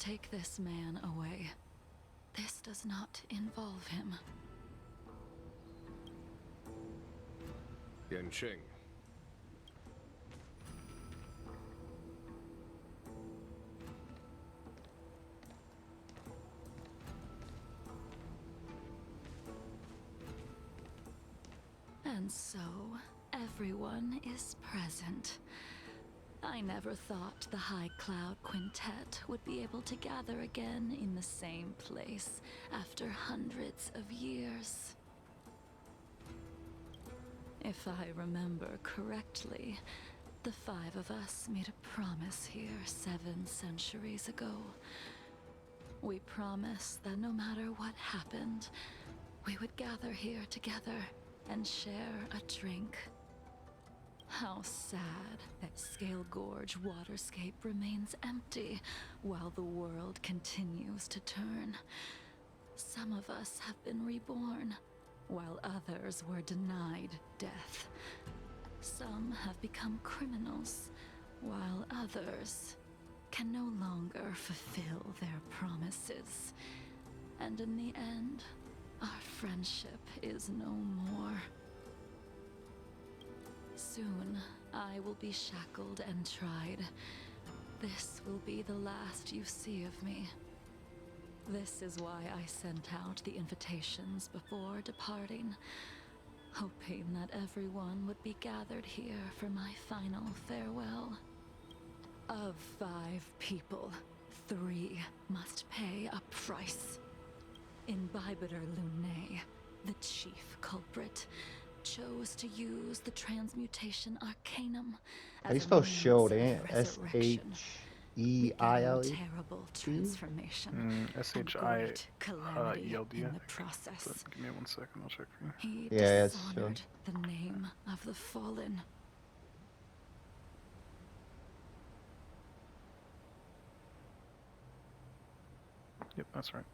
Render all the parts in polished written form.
take this man away. This does not involve him. Xianshou. And so, everyone is present. I never thought the High Cloud Quintet would be able to gather again in the same place after hundreds of years. If I remember correctly, the 5 of us made a promise here 7 centuries ago. We promised that no matter what happened, we would gather here together and share a drink. How sad that Scale Gorge waterscape remains empty while the world continues to turn. Some of us have been reborn, while others were denied death. Some have become criminals, while others can no longer fulfill their promises. And in the end, our friendship is no more. Soon, I will be shackled and tried. This will be the last you see of me. This is why I sent out the invitations before departing, hoping that everyone would be gathered here for my final farewell. Of 5 people, 3 must pay a price. Imbibitor Lunae, the chief culprit, chose to use the transmutation arcanum How do you as a spell means shield, of ain't it? resurrection. S-H-E-I-L-E? Beginning terrible transformation, a great calamity S-H-I-E-L-D, I in the think. process. But give me 1 second, I'll check for you. He Yeah, it's dishonored the name of the fallen. Yep, that's right.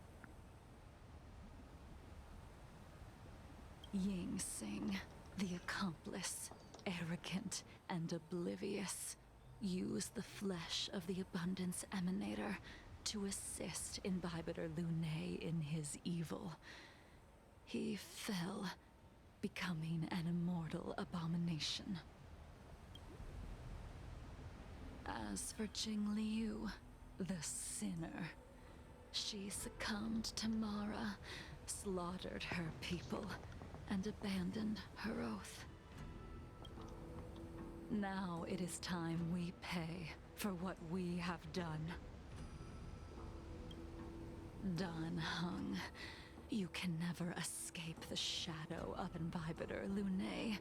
Ying Sing, the accomplice, arrogant and oblivious, used the flesh of the Abundance Emanator to assist Imbibitor Lunae in his evil. He fell, becoming an immortal abomination. As for Jing Liu, the sinner, she succumbed to Mara, slaughtered her people, and abandoned her oath. Now it is time we pay for what we have done. Dan Heng, you can never escape the shadow of Imbibitor Lunae.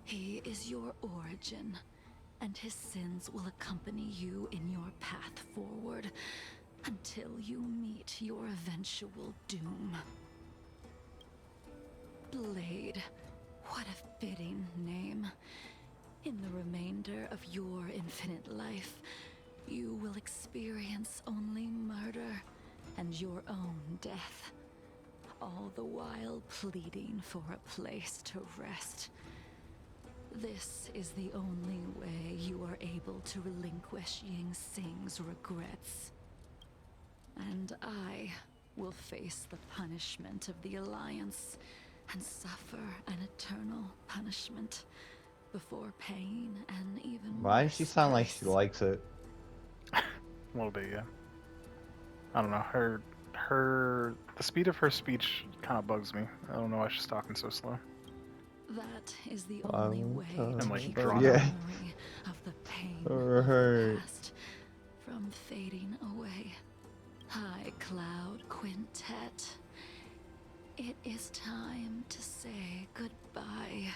He is your origin, and his sins will accompany you in your path forward until you meet your eventual doom. Blade, what a fitting name. In the remainder of your infinite life, you will experience only murder and your own death, all the while pleading for a place to rest. This is the only way you are able to relinquish Ying Sing's regrets. And I will face the punishment of the Alliance and suffer an eternal punishment before paying an even Why does she worse sound like she price. likes it? A little bit, yeah. I don't know, the speed of her speech kind of bugs me. I don't know why she's talking so slow. That is the only way And, to like, keep drawn the out. memory of the pain of Right. the past from fading away. High Cloud Quintet, it is time to say goodbye.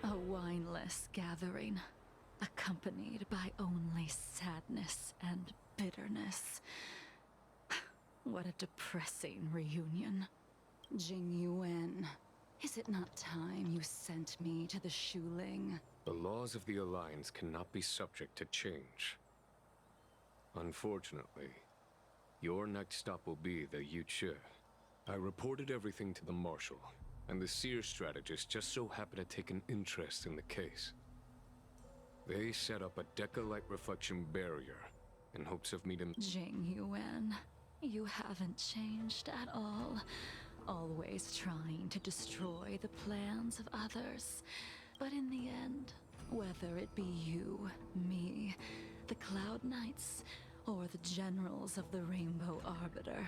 A wineless gathering, accompanied by only sadness and bitterness. What a depressing reunion. Jing Yuan, is it not time you sent me to the Shuling? The laws of the Alliance cannot be subject to change. Unfortunately, your next stop will be the Yuchi. I reported everything to the Marshal, and the Seer strategist just so happened to take an interest in the case. They set up a Deca-light reflection barrier in hopes of meeting... Jing Yuan, you haven't changed at all. Always trying to destroy the plans of others. But in the end, whether it be you, me, the Cloud Knights, or the generals of the Rainbow Arbiter,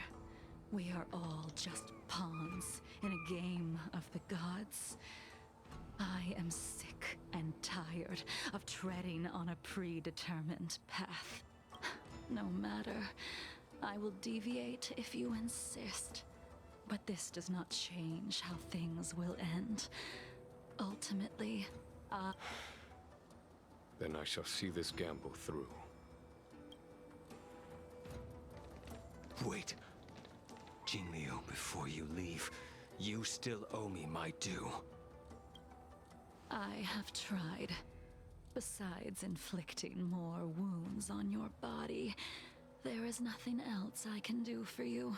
we are all just pawns in a game of the gods. I am sick and tired of treading on a predetermined path. No matter, I will deviate if you insist. But this does not change how things will end. Ultimately, Then I shall see this gamble through. Wait. Jingliu, before you leave, you still owe me my due. I have tried. Besides inflicting more wounds on your body, there is nothing else I can do for you.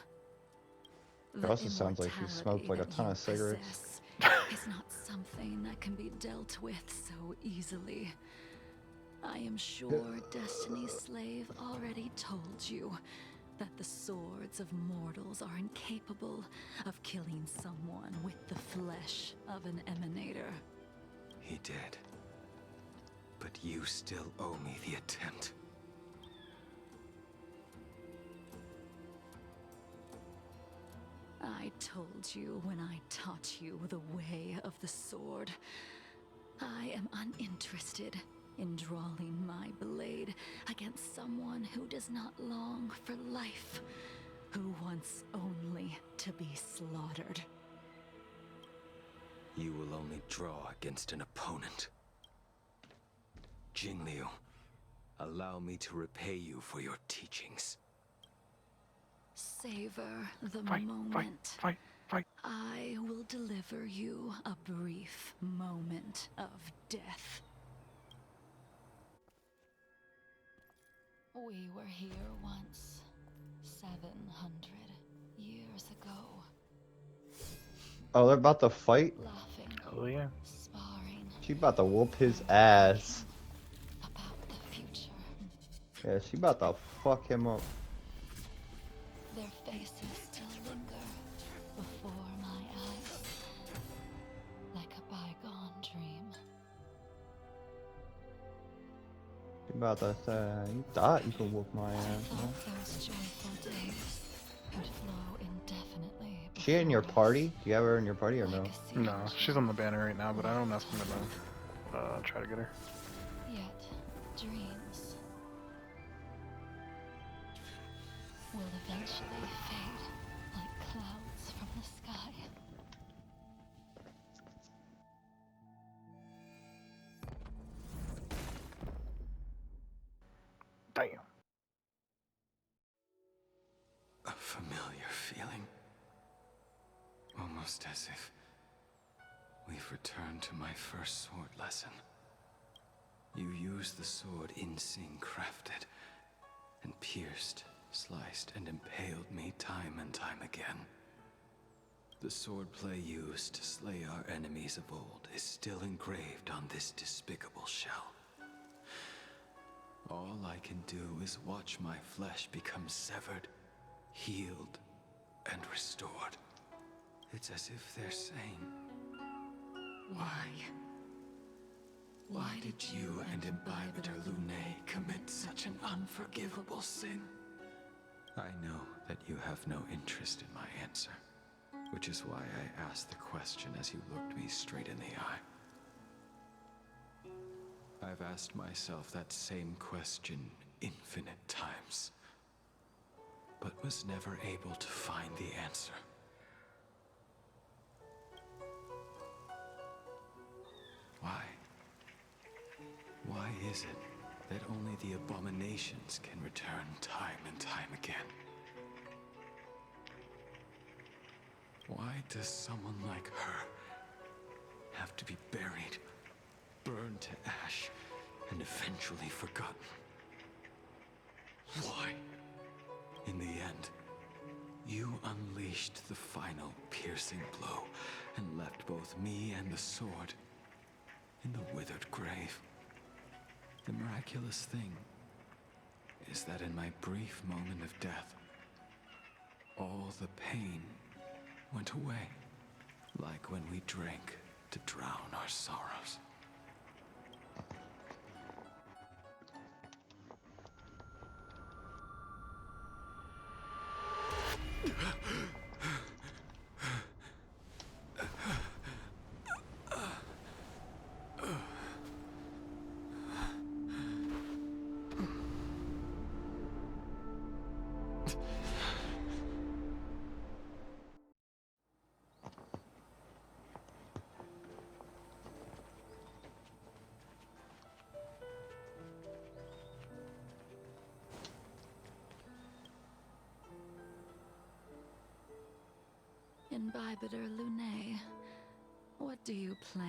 It also sounds like you smoked like a ton of cigarettes. It's not something that can be dealt with so easily. I am sure Destiny's Slave already told you that the swords of mortals are incapable of killing someone with the flesh of an emanator. He did. But you still owe me the attempt. I told you when I taught you the way of the sword. I am uninterested in drawing my blade against someone who does not long for life, who wants only to be slaughtered. You will only draw against an opponent. Jingliu, allow me to repay you for your teachings. Savor the Fight, moment. fight. I will deliver you a brief moment of death. We were here once, 700 years ago. Oh, they're about to fight? Laughing, Oh yeah. sparring She about to whoop his ass. about the future. Yeah, she about to fuck him up. Their faces still linger before my eyes, like a bygone dream. She about to say, you thought you could whoop my I ass, man. thought those joyful days could flow indefinitely. She in your before us, party? Do you have her in your party or no? like a No, siege. she's on the banner right now, but I don't know if I'm gonna try to get her. Yet, dreams will eventually fade like clouds from the sky. Damn. A familiar feeling. Almost as if we've returned to my first sword lesson. You used the sword Insing crafted, and pierced, sliced, and impaled me time and time again. The swordplay used to slay our enemies of old is still engraved on this despicable shell. All I can do is watch my flesh become severed, healed, and restored. It's as if they're saying, why? Why did you and Imbibitor Lunae commit such an unforgivable sin? I know that you have no interest in my answer, which is why I asked the question as you looked me straight in the eye. I've asked myself that same question infinite times, but was never able to find the answer. Why? Why is it that only the abominations can return time and time again? Why does someone like her have to be buried burned to ash, and eventually forgotten. Why? In the end, you unleashed the final piercing blow and left both me and the sword in the withered grave. The miraculous thing is that in my brief moment of death, all the pain went away, like when we drank to drown our sorrows. Imbibitor Lunae, what do you plan?